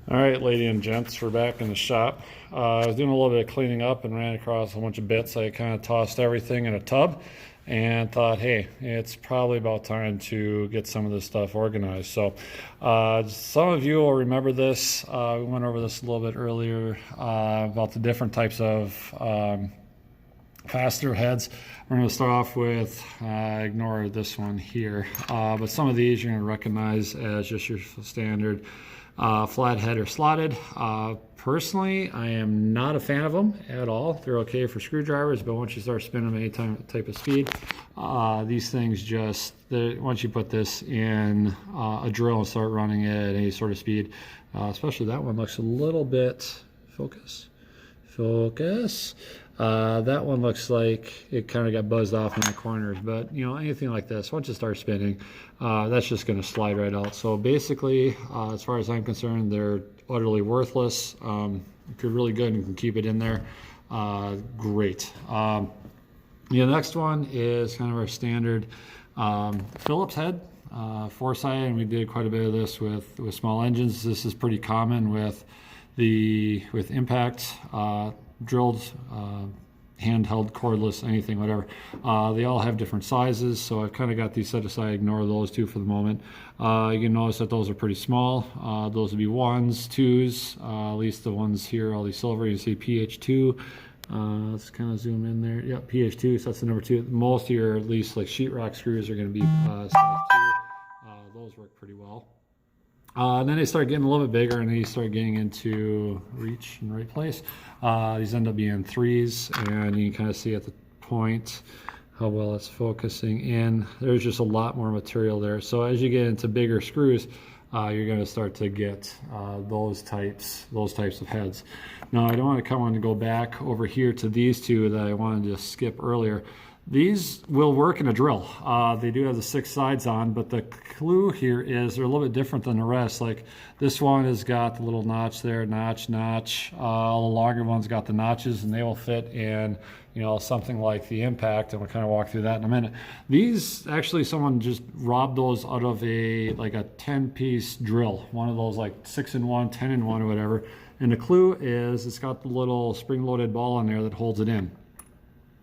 All right, ladies and gents, we're back in the shop. I was doing a little bit of cleaning up and ran across a bunch of bits. I kind of tossed everything in a tub and thought, hey, it's probably about time to get some of this stuff organized. So some of you will remember this. We went over this a little bit earlier about the different types of fastener heads. We're going to start off with, ignore this one here, but some of these you're going to recognize as just your standard flathead or slotted. Personally, I am not a fan of them at all. They're okay for screwdrivers, but once you start spinning them any type of speed, these things just, once you put this in a drill and start running it at any sort of speed, especially that one looks a little bit, focus. That one looks like it kind of got buzzed off in the corners, but you know, anything like this, once it starts spinning, that's just going to slide right out. So basically, as far as I'm concerned, they're utterly worthless. If you're really good and can keep it in there, great. The next one is kind of our standard Phillips head, four-sided, and we did quite a bit of this with small engines. This is pretty common with impact, drilled, handheld, cordless, anything, whatever. They all have different sizes, so I've kind of got these set aside. Ignore those two for the moment. You can notice that those are pretty small. Those would be ones, twos, at least the ones here, all these silver. You see PH2. Let's kind of zoom in there. Yep, PH2, so that's the number 2. Most of your, at least like sheetrock screws, are going to be size 2. Those work pretty well. And then they start getting a little bit bigger, and then you start getting into reach in the right place. These end up being 3s, and you can kind of see at the point how well it's focusing in. There's just a lot more material there. So as you get into bigger screws, you're going to start to get those types of heads. Now I don't want to come on and go back over here to these two that I wanted to skip earlier. These will work in a drill. They do have the 6 sides on, but the clue here is they're a little bit different than the rest. Like this one has got the little notch there, notch. All the longer ones got the notches, and they will fit in, you know, something like the impact, and we'll kind of walk through that in a minute. These, actually, someone just robbed those out of a 10-piece drill, one of those like 6-in-1, 10-in-1 or whatever. And the clue is it's got the little spring-loaded ball in there that holds it in.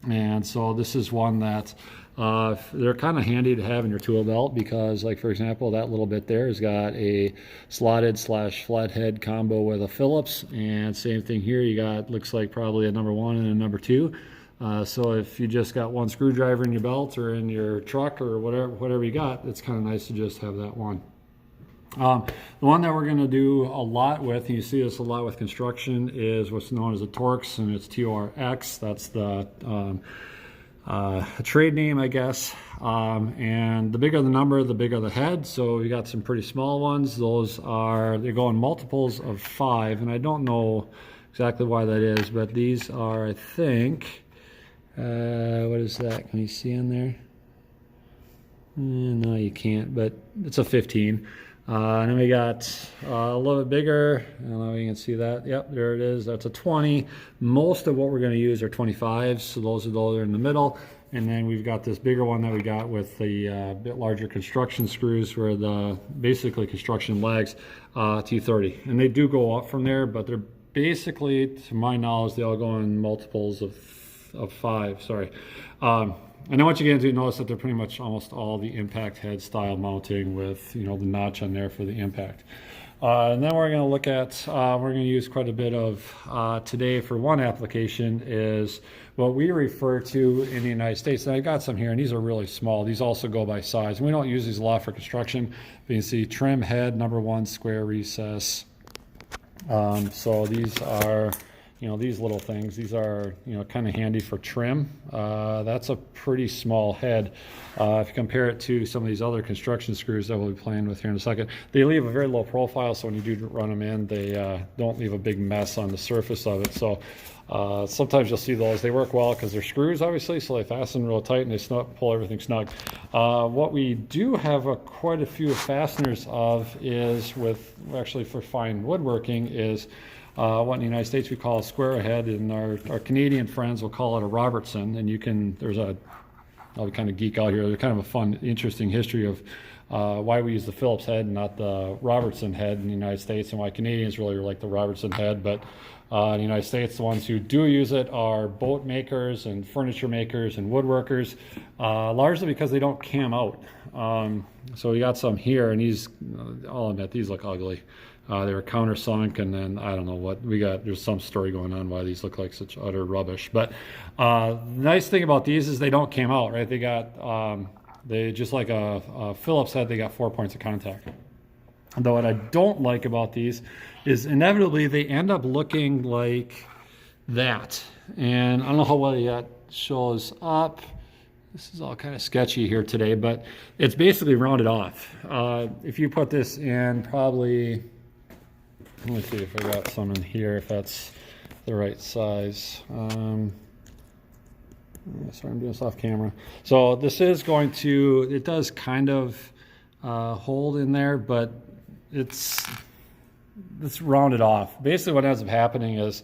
And so this is one that they're kind of handy to have in your tool belt, because, like, for example, that little bit there has got a slotted / flathead combo with a Phillips, and same thing here, you got, looks like probably a number 1 and a number 2. So if you just got one screwdriver in your belt or in your truck or whatever you got, it's kind of nice to just have that one. The one that we're going to do a lot with, and you see this a lot with construction, is what's known as a Torx, and it's Torx. That's the trade name, I guess. And the bigger the number, the bigger the head. So we got some pretty small ones. They go in multiples of 5, and I don't know exactly why that is, but these are, I think, what is that? Can you see in there? No, you can't, but it's a 15. And then we got a little bit bigger. I don't know if you can see that. Yep, there it is. That's a 20. Most of what we're going to use are 25s, so those are in the middle. And then we've got this bigger one that we got with the bit larger construction screws, where the basically construction legs, T30. And they do go up from there, but they're basically, to my knowledge, they all go in multiples of 5. Sorry. And then once you get into it, notice that they're pretty much almost all the impact head style mounting with, you know, the notch on there for the impact. And then we're going to look at, we're going to use quite a bit of today for one application, is what we refer to in the United States. And I got some here, and these are really small. These also go by size. And we don't use these a lot for construction. But you can see trim head, number 1, square recess. So these are, you know, these little things, these are, you know, kind of handy for trim. That's a pretty small head. If you compare it to some of these other construction screws that we'll be playing with here in a second, they leave a very low profile, so when you do run them in, they don't leave a big mess on the surface of it. So sometimes you'll see those. They work well because they're screws, obviously, so they fasten real tight and they pull everything snug. What we do have quite a few fasteners of is actually for fine woodworking, is what in the United States we call a square head, and our Canadian friends will call it a Robertson. And I'll kind of geek out here. They're kind of a fun, interesting history of why we use the Phillips head and not the Robertson head in the United States, and why Canadians really like the Robertson head. But in the United States, the ones who do use it are boat makers and furniture makers and woodworkers, largely because they don't cam out. So we got some here, and these, I'll admit, these look ugly. They were countersunk, and then I don't know what we got. There's some story going on why these look like such utter rubbish. But the nice thing about these is they don't cam out, right? They got they just like a Phillips head. They got 4 points of contact. Though what I don't like about these is inevitably they end up looking like that. And I don't know how well that shows up. This is all kind of sketchy here today, but it's basically rounded off. If you put this in probably, let me see if I got some in here, if that's the right size. Sorry, I'm doing this off camera. So this is going to, it does kind of hold in there, but it's rounded off. Basically what ends up happening is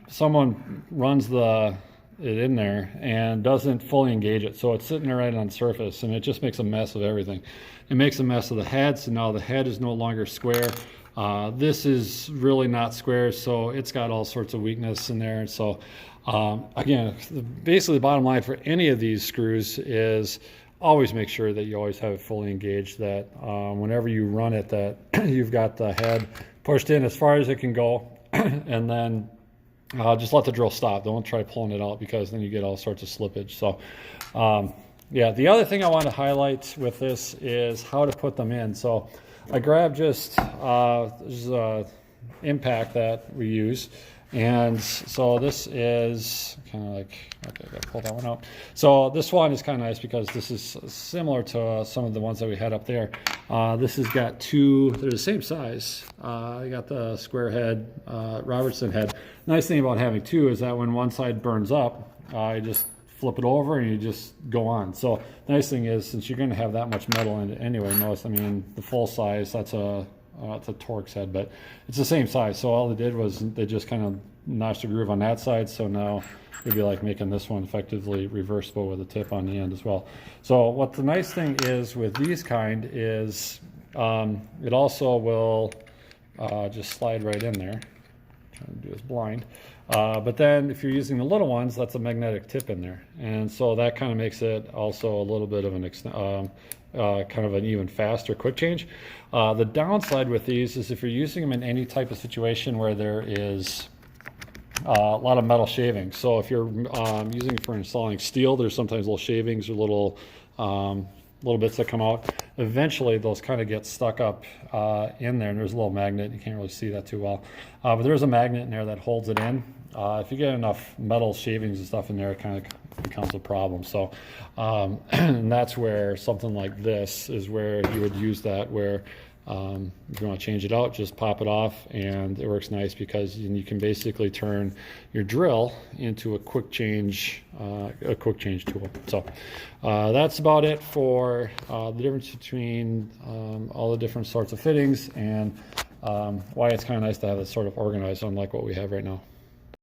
someone runs it in there and doesn't fully engage it. So it's sitting there right on the surface, and it just makes a mess of everything. It makes a mess of the head, so now the head is no longer square. This is really not square, so it's got all sorts of weakness in there. So again, basically the bottom line for any of these screws is always make sure that you always have it fully engaged, that whenever you run it, that you've got the head pushed in as far as it can go, and then just let the drill stop. Don't try pulling it out, because then you get all sorts of slippage. So yeah, the other thing I want to highlight with this is how to put them in. So I grabbed just this is impact that we use, and so this is kind of like, okay, I gotta pull that one out. So this one is kind of nice because this is similar to some of the ones that we had up there. This has got two, they're the same size. I got the square head, Robertson head. Nice thing about having two is that when one side burns up, you just flip it over and you just go on. So the nice thing is, since you're going to have that much metal in it anyway, notice, I mean, the full size, it's a Torx head, but it's the same size. So all they did was they just kind of notched a groove on that side. So now it'd be like making this one effectively reversible with a tip on the end as well. So what the nice thing is with these kind is it also will just slide right in there. Trying to do this blind. But then if you're using the little ones, that's a magnetic tip in there. And so that kind of makes it also a little bit of an kind of an even faster quick change. The downside with these is if you're using them in any type of situation where there is a lot of metal shavings. So if you're using it for installing steel, there's sometimes little shavings or little bits that come out. Eventually those kind of get stuck up in there, and there's a little magnet. You can't really see that too well, but there's a magnet in there that holds it in. If you get enough metal shavings and stuff in there, it kind of becomes a problem. So and that's where something like this is where you would use that, where if you want to change it out, just pop it off, and it works nice because you can basically turn your drill into a quick change tool. So that's about it for the difference between all the different sorts of fittings, and why it's kind of nice to have it sort of organized, unlike what we have right now.